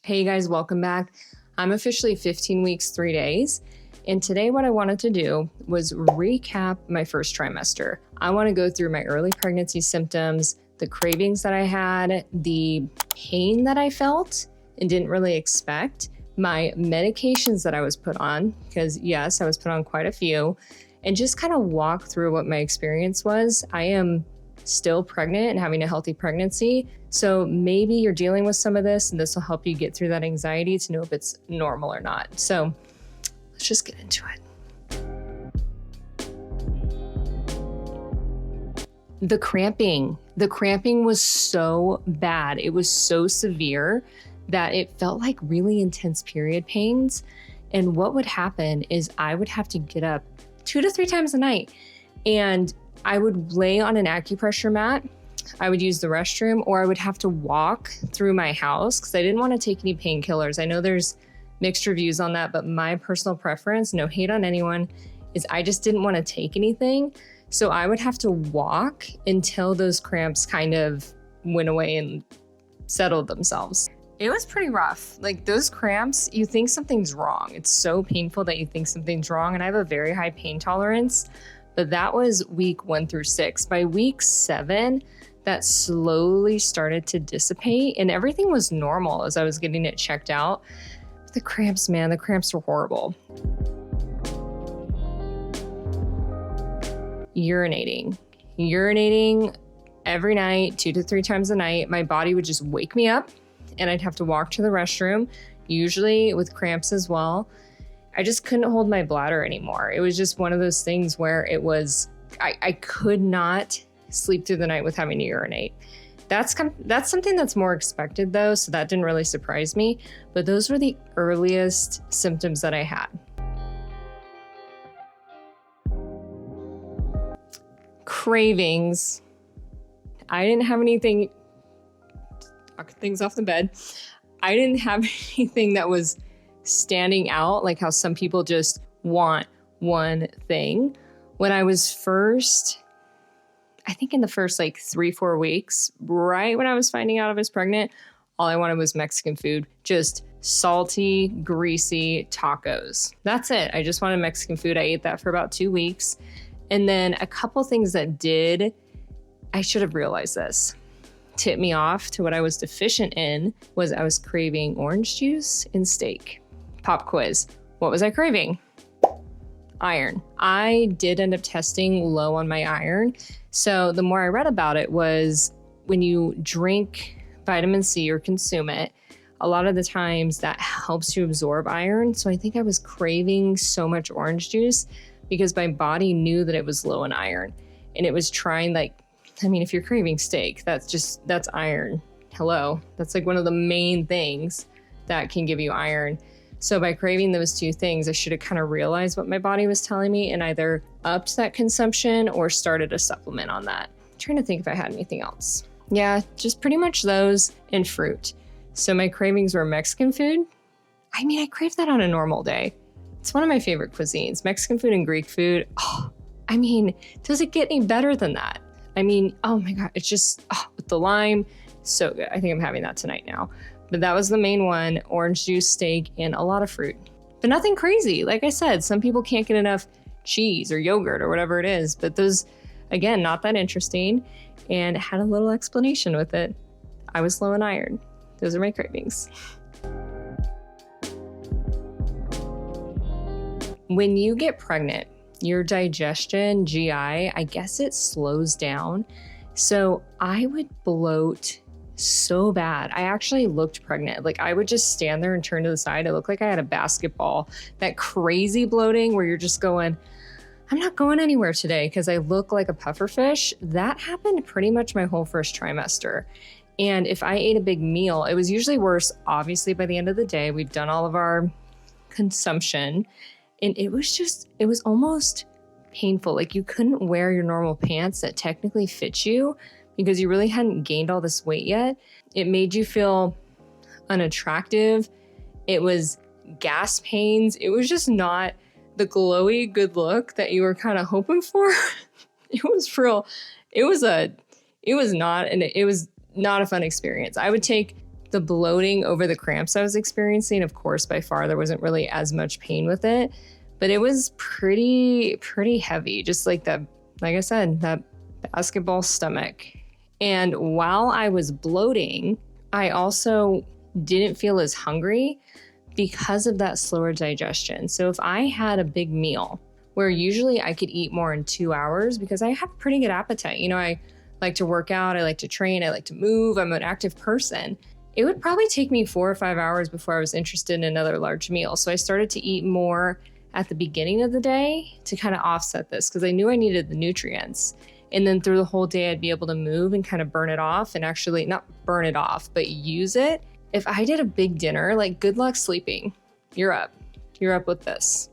Hey guys, welcome back. I'm officially 15 weeks, 3 days. And today what I wanted to do was recap my first trimester. I want to go through my early pregnancy symptoms, the cravings that I had, the pain that I felt and didn't really expect, my medications that I was put on, because yes, I was put on quite a few, and just kind of walk through what my experience was. I am still pregnant and having a healthy pregnancy. So maybe you're dealing with some of this and this will help you get through that anxiety to know if it's normal or not. So let's just get into it. The cramping was so bad. It was so severe that it felt like really intense period pains. And what would happen is I would have to get up 2 to 3 times a night and I would lay on an acupressure mat. I would use the restroom, or I would have to walk through my house because I didn't want to take any painkillers. I know there's mixed reviews on that, but my personal preference, no hate on anyone, is I just didn't want to take anything. So I would have to walk until those cramps kind of went away and settled themselves. It was pretty rough. Like those cramps, you think something's wrong. It's so painful that you think something's wrong. And I have a very high pain tolerance, but that was week 1 through 6. By week 7, that slowly started to dissipate and everything was normal as I was getting it checked out. But the cramps, man, the cramps were horrible. Urinating every night, 2 to 3 times a night. My body would just wake me up and I'd have to walk to the restroom, usually with cramps as well. I just couldn't hold my bladder anymore. It was just one of those things where it was, I could not sleep through the night with having to urinate. That's something that's more expected though, so that didn't really surprise me, but those were the earliest symptoms that I had. Cravings. I didn't have anything, knock things off the bed. I didn't have anything that was standing out, like how some people just want one thing. When I was first, I think in the first like 3-4 weeks, right when I was finding out I was pregnant, all I wanted was Mexican food, just salty, greasy tacos. That's it. I just wanted Mexican food. I ate that for about 2 weeks. And then a couple things that did, I should have realized this, tipped me off to what I was deficient in was I was craving orange juice and steak. Pop quiz. What was I craving? Iron. I did end up testing low on my iron. So the more I read about it was when you drink vitamin C or consume it, a lot of the times that helps you absorb iron. So I think I was craving so much orange juice because my body knew that it was low in iron. And it was trying like, I mean, if you're craving steak, that's iron. Hello. That's like one of the main things that can give you iron. So by craving those 2 things, I should have kind of realized what my body was telling me and either upped that consumption or started a supplement on that. I'm trying to think if I had anything else. Yeah, just pretty much those and fruit. So my cravings were Mexican food. I mean, I crave that on a normal day. It's one of my favorite cuisines, Mexican food and Greek food. Oh, I mean, does it get any better than that? I mean, oh my God, it's just, with the lime, so good. I think I'm having that tonight now. But that was the main one, orange juice, steak, and a lot of fruit. But nothing crazy. Like I said, some people can't get enough cheese or yogurt or whatever it is. But those, again, not that interesting. And had a little explanation with it. I was low in iron. Those are my cravings. When you get pregnant, your digestion, GI, I guess it slows down. So I would bloat so bad. I actually looked pregnant. Like I would just stand there and turn to the side. It looked like I had a basketball. That crazy bloating where you're just going, I'm not going anywhere today because I look like a pufferfish. That happened pretty much my whole first trimester. And if I ate a big meal, it was usually worse. Obviously, by the end of the day, we've done all of our consumption. And it was almost painful. Like you couldn't wear your normal pants that technically fit you because you really hadn't gained all this weight yet. It made you feel unattractive. It was gas pains. It was just not the glowy good look that you were kind of hoping for. It was real. It was not a fun experience. I would take The bloating over the cramps I was experiencing, of course, by far, there wasn't really as much pain with it, but it was pretty heavy. Just like that, like I said, that basketball stomach. And while I was bloating, I also didn't feel as hungry because of that slower digestion. So if I had a big meal where usually I could eat more in 2 hours because I have pretty good appetite. You know, I like to work out, I like to train, I like to move, I'm an active person. It would probably take me 4 or 5 hours before I was interested in another large meal. So I started to eat more at the beginning of the day to kind of offset this because I knew I needed the nutrients. And then through the whole day, I'd be able to move and kind of burn it off, and actually not burn it off, but use it. If I did a big dinner, like, good luck sleeping. You're up. You're up with this.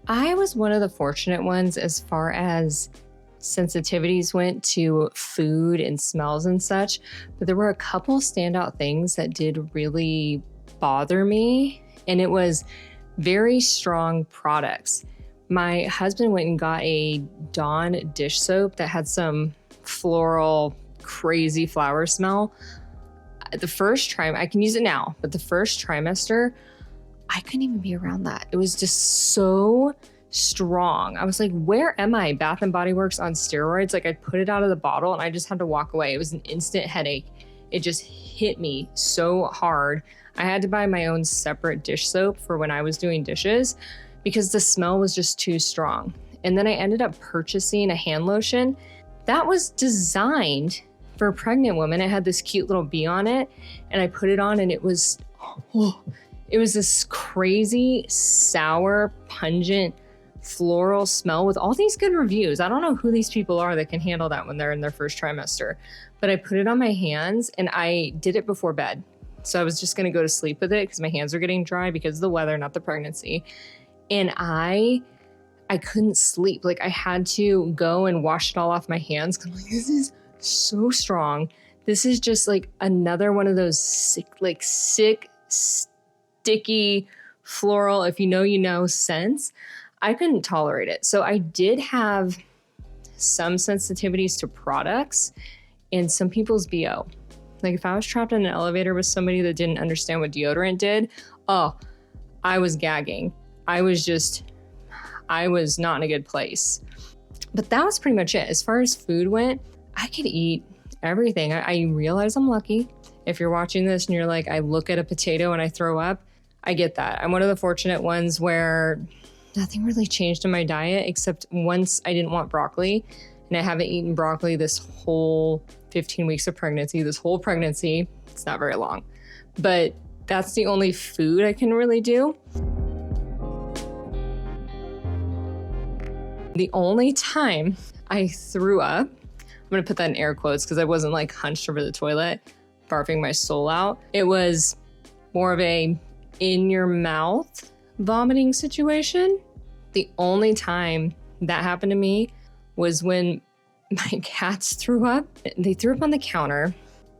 I was one of the fortunate ones as far as sensitivities went to food and smells and such, but there were a couple standout things that did really bother me, and it was very strong products. My husband went and got a Dawn dish soap that had some floral, crazy flower smell. The first trimester, I can use it now, but the first trimester, I couldn't even be around that. It was just so strong. I was like, where am I? Bath and Body Works on steroids. Like, I put it out of the bottle and I just had to walk away. It was an instant headache. It just hit me so hard. I had to buy my own separate dish soap for when I was doing dishes because the smell was just too strong. And then I ended up purchasing a hand lotion that was designed for a pregnant woman. It had this cute little bee on it, and I put it on, and it was this crazy, sour, pungent, floral smell with all these good reviews. I don't know who these people are that can handle that when they're in their first trimester, but I put it on my hands, and I did it before bed. So I was just going to go to sleep with it because my hands were getting dry because of the weather, not the pregnancy. And I couldn't sleep. Like, I had to go and wash it all off my hands because I'm like, this is so strong. This is just like another one of those sick, sticky, floral, if you know, you know, scents. I couldn't tolerate it. So I did have some sensitivities to products and some people's BO. Like, if I was trapped in an elevator with somebody that didn't understand what deodorant did, I was gagging. I was not in a good place. But that was pretty much it. As far as food went, I could eat everything. I realize I'm lucky. If you're watching this and you're like, I look at a potato and I throw up, I get that. I'm one of the fortunate ones where nothing really changed in my diet except once I didn't want broccoli, and I haven't eaten broccoli this whole 15 weeks of pregnancy, this whole pregnancy. It's not very long, but that's the only food I can really do. The only time I threw up, I'm gonna put that in air quotes because I wasn't like hunched over the toilet, barfing my soul out. It was more of a in your mouth vomiting situation. The only time that happened to me was when my cats threw up. They threw up on the counter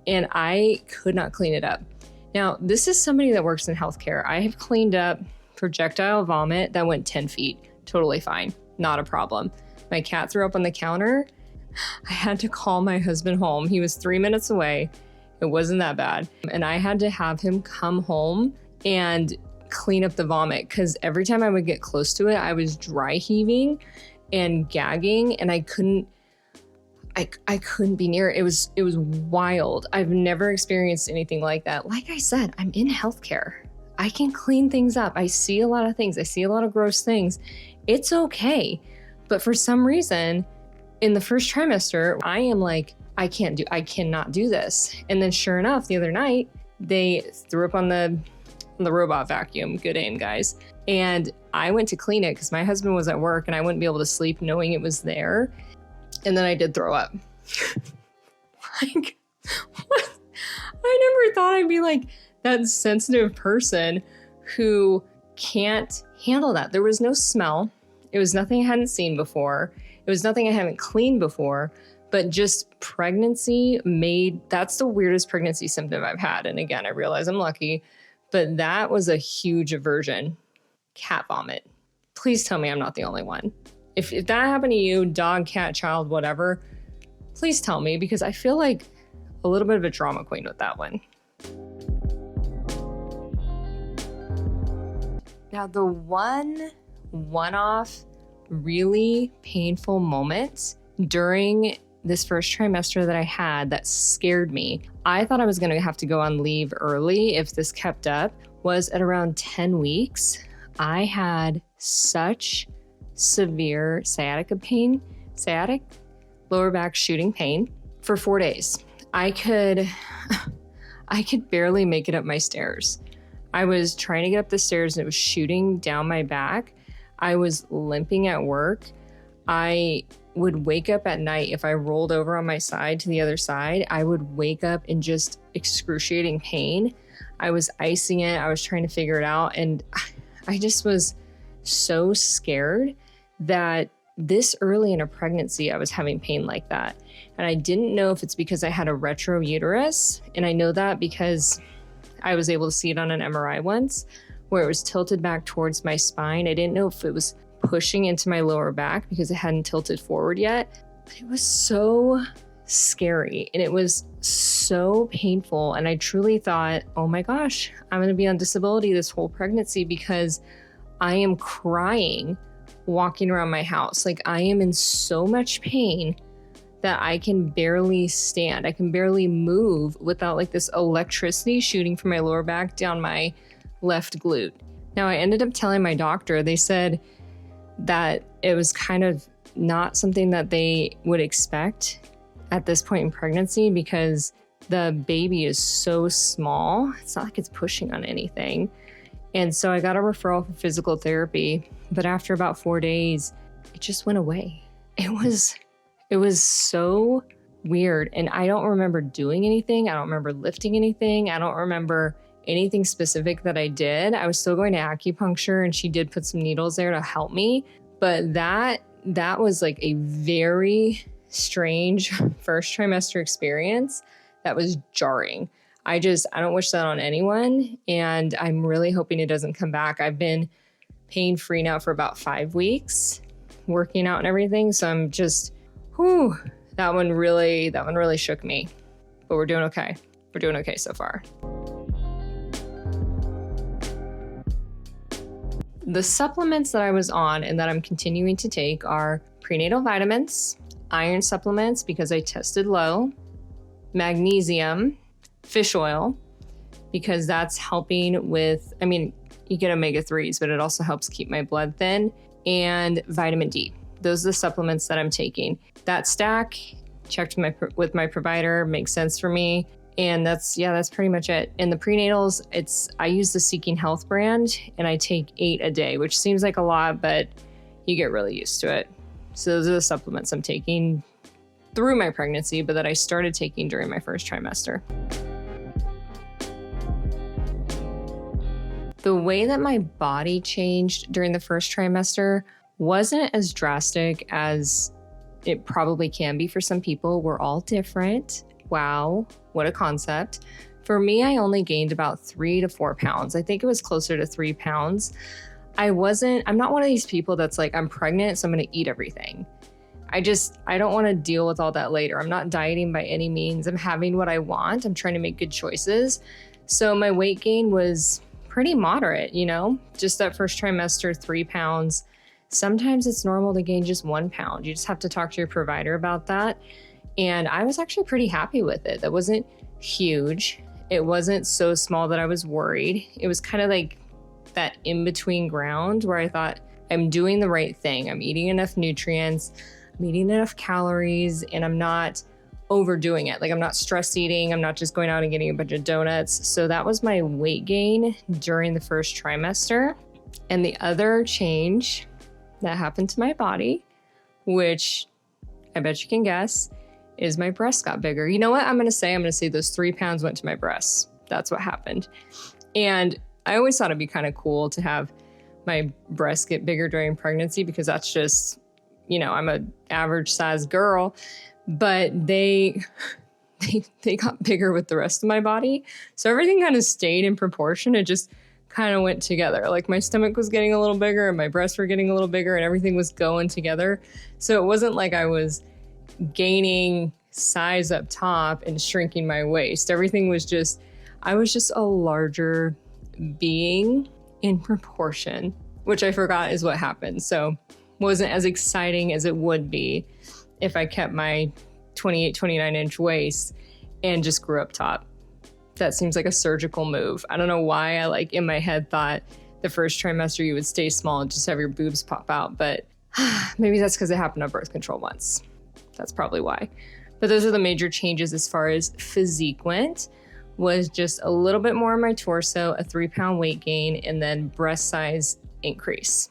and I could not clean it up. Now, this is somebody that works in healthcare. I have cleaned up projectile vomit that went 10 feet. Totally fine. Not a problem. My cat threw up on the counter. I had to call my husband home. He was 3 minutes away. It wasn't that bad. And I had to have him come home and clean up the vomit because every time I would get close to it, I was dry heaving and gagging, and I couldn't be near it. It was wild. I've never experienced anything like that. Like I said, I'm in healthcare. I can clean things up. I see a lot of things. I see a lot of gross things. It's okay. But for some reason, in the first trimester, I am like, I cannot do this. And then sure enough, the other night, they threw up on the robot vacuum. Good aim, guys. And I went to clean it because my husband was at work and I wouldn't be able to sleep knowing it was there. And then I did throw up. Like, what? I never thought I'd be like that sensitive person who can't handle that. There was no smell. It was nothing I hadn't seen before. It was nothing I haven't cleaned before, but just pregnancy that's the weirdest pregnancy symptom I've had. And again, I realize I'm lucky, but that was a huge aversion. Cat vomit. Please tell me I'm not the only one. If that happened to you, dog, cat, child, whatever, Please tell me, because I feel like a little bit of a drama queen with that one. Now, the one-off really painful moment during this first trimester that I had that scared me, I thought I was gonna have to go on leave early if this kept up, was at around 10 weeks. I had such severe sciatic lower back shooting pain for 4 days. I could barely make it up my stairs. I was trying to get up the stairs and it was shooting down my back. I was limping at work. I would wake up at night if I rolled over on my side to the other side. I would wake up in just excruciating pain. I was icing it. I was trying to figure it out. And I just was so scared that this early in a pregnancy, I was having pain like that. And I didn't know if it's because I had a retro uterus. And I know that because I was able to see it on an MRI once where it was tilted back towards my spine. I didn't know if it was pushing into my lower back because it hadn't tilted forward yet. But it was so scary and it was so painful. And I truly thought, oh my gosh, I'm going to be on disability this whole pregnancy because I am crying walking around my house. Like, I am in so much pain that I can barely stand. I can barely move without like this electricity shooting from my lower back down my left glute. Now, I ended up telling my doctor, they said that it was kind of not something that they would expect at this point in pregnancy because the baby is so small. It's not like it's pushing on anything. And so I got a referral for physical therapy, but after about 4 days, it just went away. It was so weird. And I don't remember doing anything. I don't remember lifting anything. I don't remember anything specific that I did. I was still going to acupuncture and she did put some needles there to help me. But that was like a very strange first trimester experience that was jarring. I don't wish that on anyone. And I'm really hoping it doesn't come back. I've been pain-free now for about 5 weeks, working out and everything. So I'm just, that one really shook me, but we're doing okay. We're doing okay so far. The supplements that I was on and that I'm continuing to take are prenatal vitamins, iron supplements because I tested low, magnesium, fish oil, because that's helping with, you get omega-3s, but it also helps keep my blood thin, and vitamin D. Those are the supplements that I'm taking. That stack, checked with my provider, makes sense for me. And that's pretty much it. And the prenatals, I use the Seeking Health brand and I take 8 a day, which seems like a lot, but you get really used to it. So those are the supplements I'm taking through my pregnancy, but that I started taking during my first trimester. The way that my body changed during the first trimester wasn't as drastic as it probably can be for some people. We're all different. Wow, what a concept. For me, I only gained about 3 to 4 pounds. I think it was closer to 3 pounds. I'm not one of these people that's like, I'm pregnant, so I'm gonna eat everything. I don't wanna deal with all that later. I'm not dieting by any means. I'm having what I want. I'm trying to make good choices. So my weight gain was pretty moderate, just that first trimester, 3 pounds. Sometimes it's normal to gain just 1 pound. You just have to talk to your provider about that. And I was actually pretty happy with it. That wasn't huge. It wasn't so small that I was worried. It was kind of like that in-between ground where I thought, I'm doing the right thing. I'm eating enough nutrients, I'm eating enough calories, and I'm not overdoing it. Like, I'm not stress eating. I'm not just going out and getting a bunch of donuts. So that was my weight gain during the first trimester. And the other change that happened to my body, which I bet you can guess, is my breasts got bigger. You know what I'm going to say those 3 pounds went to my breasts. That's what happened. And I always thought it'd be kind of cool to have my breasts get bigger during pregnancy because that's just, I'm an average size girl, but they got bigger with the rest of my body. So everything kind of stayed in proportion. It just kind of went together. Like, my stomach was getting a little bigger and my breasts were getting a little bigger and everything was going together. So it wasn't like I was gaining size up top and shrinking my waist. Everything was just, I was just a larger being in proportion, which I forgot is what happened. So wasn't as exciting as it would be if I kept my 28, 29 inch waist and just grew up top. That seems like a surgical move. I don't know why I like in my head thought the first trimester you would stay small and just have your boobs pop out, but maybe that's because it happened on birth control once. That's probably why. But those are the major changes as far as physique went, was just a little bit more on my torso, a 3-pound weight gain, and then breast size increase.